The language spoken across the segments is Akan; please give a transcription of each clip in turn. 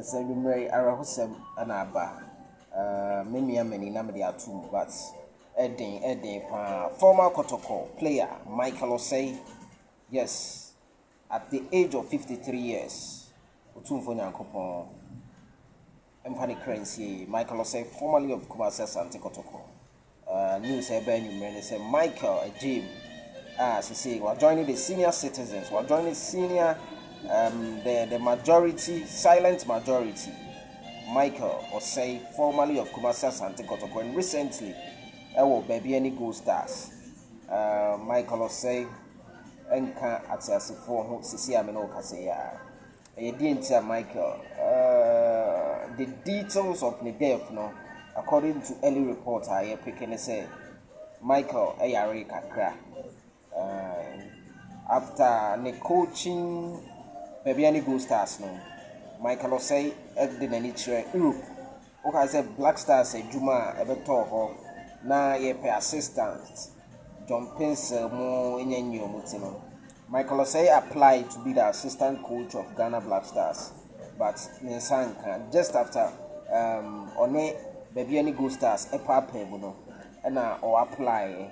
Sendumere Arahusem Anaba. Mimia many namely are two, but Edding, former Kotoko player Michael Osei, yes, at the age of 53 years, Utumfonya Kopon, Empany Currency, Michael Osei, formerly of Kumasi Asante Kotoko. News Eben, say Michael, Jim, as you see, we're joining the senior citizens, we're joining senior, the majority, silent majority. Michael Osei, formerly of Kumasi Asante Kotoko, and recently, baby any Gold Stars. Michael Osei, Enka Atiasifo, Sisi Amino Kaseya. Michael, the details of the death, no, according to early reports, I picking say Michael Ayari Kakra. After the coaching, baby any Gold Stars, no. Michael Osei the nature Europe. Okay, said Black Stars Juma Ebeto na ye pe assistant John Pence mo enyanyo mutino. Michael Osei applied to be the assistant coach of Ghana Black Stars, but Ninsanka just after one baby any Gold Stars epa and or apply.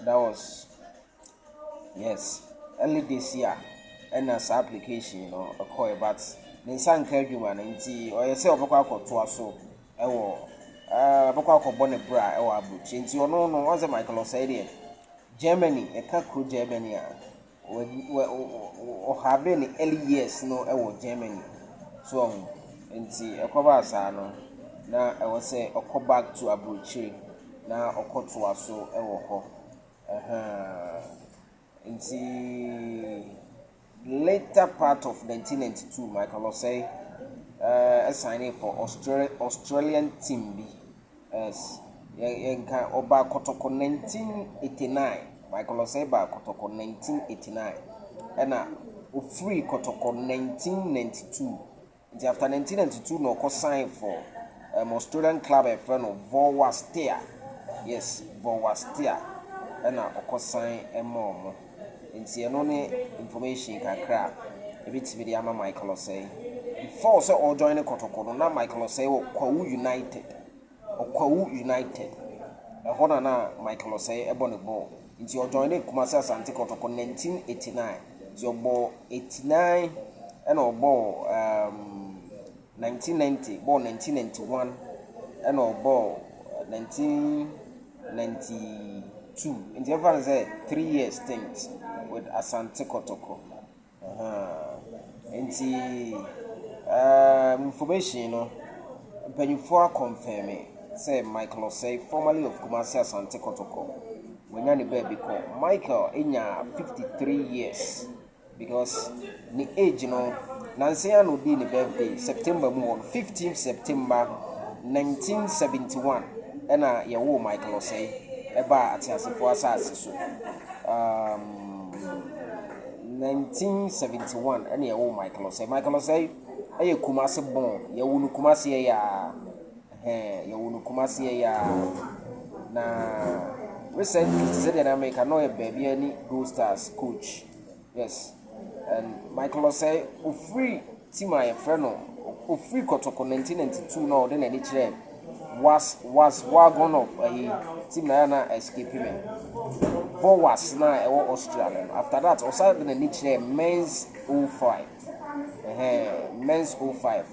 That was yes early this year and as application, you know, a but Ninsanka Juma nti or you say obakwa akoto aso ewo obakwa akobone bra ewo abuchi nti ono no once Michael Osei Germany e ka kru Germany a we have any early years no ewo Germany so nti ekoba asa no na ewo say oko back to abuchi na okoto aso ewo ho nti later part of 1992, Michael Osei signing for Australian team B. Yes, yenka oba Kotoko 1989. Michael Osei ba Kotoko 1989, and free Kotoko 1992. After 1992, no co sign for Australian club a friend of Vorwastea. Yes, Vorwastea, and co sign a mom. Nti eno ne information kakra ebiti bi ama Michael Osei before so all join Kotoko no na Michael Osei wo Kwawu United ehona na Michael Osei ebo ne ball nti all join Kumasi Asante Kotoko 1989 nti obo 89 and obo 1990 ball 1991 and obo 1992 nti everyone say 3 years stint with Asante Kotoko. Information, you know, before confirming, say Michael Osei, formerly of Kumasi Asante Kotoko. When you're baby call Michael in 53 years because the age, you know, Nancy will be in the birthday September 15th September 1971, and your Michael Osei, about Atiasifo Asase. 1971 and your Michael Osei. Michael Osei, a Kumasi born, Yawunu Kumasi ya na recently said that I make a baby any Gold Stars coach. Yes, and Michael Osei, free team my friend, free Kotoko 1992 no, then any chair was wagon of a team na escaping me. Was now Australian. After that, also the niche men's 05. Men's 05.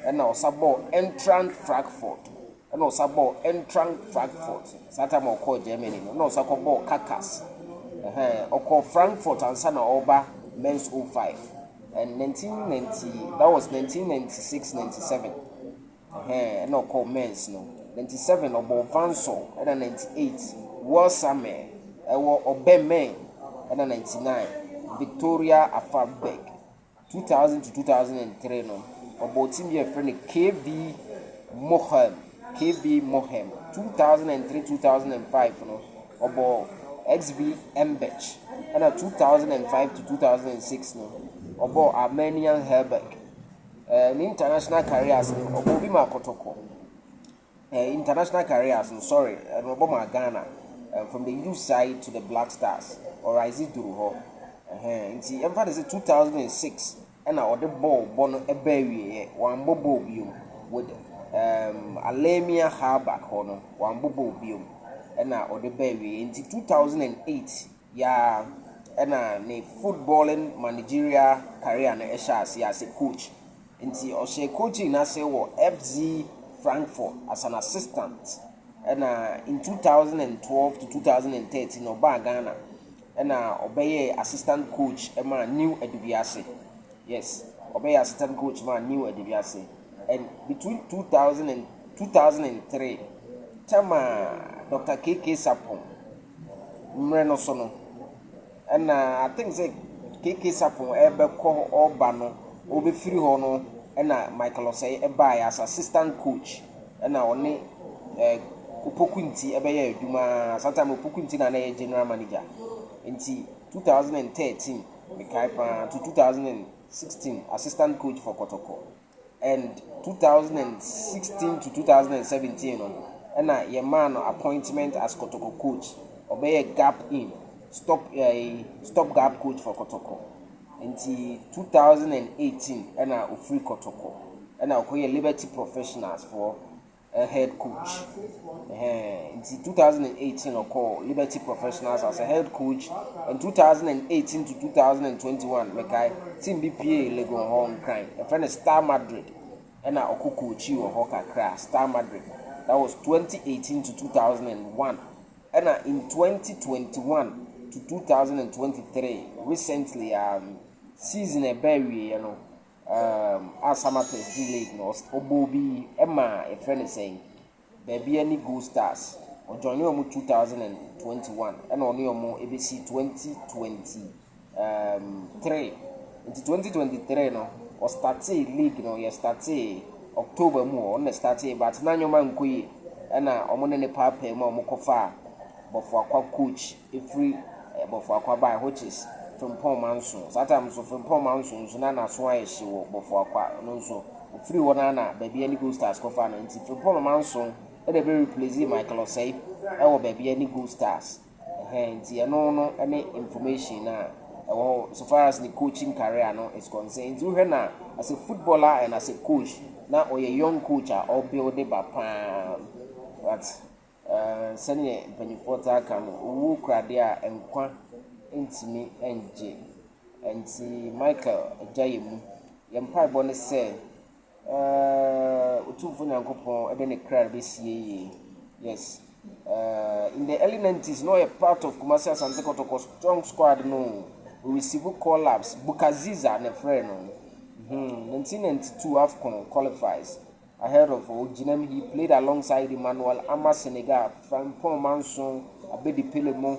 And also bought entrant Frankfurt. And also bought entrant Frankfurt. Satam or called Germany. No, also bought Kakas. Or called Frankfurt and Sana Oba men's 05. And 1990, that was 1996, 97. No called men's no. 97 or Bovanso. And then 98 was summer. Obeme and 99 Victoria Afabek 2000 to 2003 no about team your friend KV Mohem 2003 2005 no about XV Mbech and 2005 to 2006 no about Armenian Herbeck international careers about Bima Kotoko international careers sorry about Ghana. From the youth side to the Black Stars, or is it through her? See, everybody said 2006, ɛna ɔde ball no ɛbɛwie wambɔ ball biom with alemia halbak hɔ no wambɔ ball biom ɛna ɔde bɛwie nti 2008 ya ɛna ne footballing managerial career no ɛhyɛ ase as a coach nti ɔhyɛ coaching na se wɔ FC Frankfurt as an assistant ɛna in 2012 to 2013 ɔbaa Ghana ɛna ɔbɛyɛ assistant coach ɛma New Eduviase. Yes, ɔbɛyɛ assistant coach ma New Eduviase. And between 2000 and 2003 Chama Dr. KK Sapon mmerɛ no so no ɛna I think say KK Sapon ɛbɛkɔ ɔba no obɛfiri hɔ no ɛna Michael Osei ɛbaeɛ as assistant coach ɛna ɔne Opokunti ɛbɛyɛ adwuma sometime Opokunti na yɛ general manager nti 2013 mekaipa to 2016 assistant coach for Kotoko and 2016 to 2017 no ɛna yɛ man appointment as Kotoko coach ɔbɛyɛ gap in stop gap coach for Kotoko nti 2018 ɛna ofiri Kotoko ɛna ɔkɔyɛ Liberty Professionals for a head coach nti 2018 ɔkɔ Liberty Professionals as a head coach and 2018 to 2021 mekai team BPA Legon Home Crime a friend Star Madrid ɛna ɔkɔ coach wɔ hɔ kakra Star Madrid that was 2018 to 2001 ɛna in 2021 to 2023 recently season a berry Asamates D League no Obobi Emma a friend is saying baby any Go Stars or join you 2021 and on your more ABC 2023 into 2023 no or start league no you start October more on the start but now your man kui and omone ne papa mo mokofa but for a coach if free but for a buy which is from Paul Manson. Sometimes from Paul Manson, so na so why she work before no so free one na baby any Go Stars cover and from Paul Manson e dey very pleasing Michael Osei e wo baby any Go Stars nti no any information na so far as the coaching career no is concerned you na as a footballer and as a coach na or a young coach or build the bapa but senior penifota kan wo krade a enkwa ntimi enje enti Michael Ajayemu yempa bone se utufo nyankopon ebe ne kra be sie yes in the early 90s no a part of Kumasi Asante Kotoko strong squad no we receive collapse Bukaziza ne friend no 1992 AFCON qualifies ahead of Ojinem. He played alongside Emmanuel Ama Senegal from Paul Manson Abedi Pelemo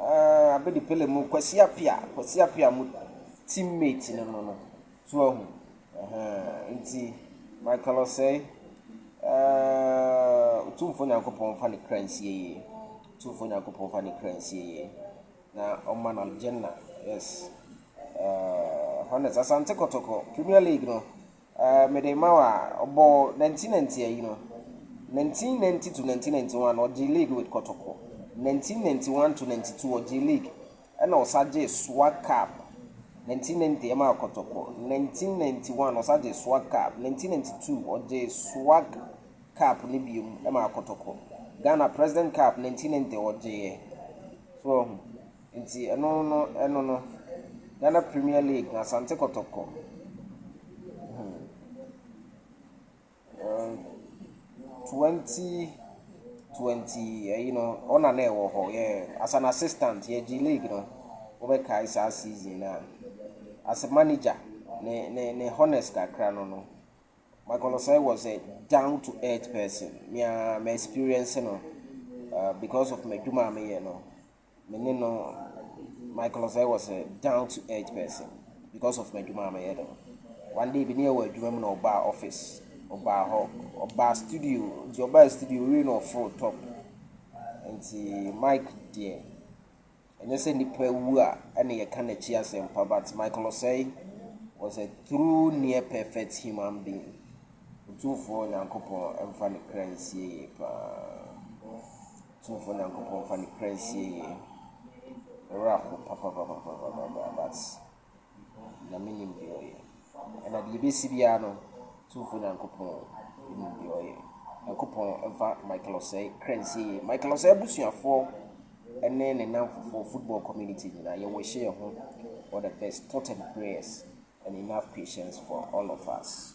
Abedi Pelemo Kwesi Apia mu teammate no so nti Michael Osei tumfo nyankopon fa ne kransie na Oman Aljanna yes Honest Asante Kotoko Premier League no Medemawa obo 1990 you know 1990 to 1991 or G League with Kotoko 1991 to 92 or G League and Osaje Swag Cup 1990 Ema Kotoko 1991 Osaje Swag Cup 1992 or J Swag Cup Libium Ema Kotoko Ghana President Cup 1990 or J so inti no Ghana Premier League na Asante Kotoko 2020 you know on an yeah as an assistant yeah G League no over Kaisa season as a manager ne honest kakra no Michael Osei was a down to earth person my experience no because of my duma me no Michael Osei was a down to earth person because of my duma me one day be near where duma no bar office Oba studio, the Oba studio we no full top. And the Mike dear. And you say the pewa and you can't cheer some but Michael Osei was a true near perfect human being. Two for Yankopo and funny crazy two for Yankopo funny crazy papa chance. Na minim de oye. And at the BCBiano, two for Nankopon, in the oye. Nankopon, Eva, Michael Osei, Crency, Michael Osei, Busia for, and then enough for football community. You will share home all the best thought and prayers and enough patience for all of us.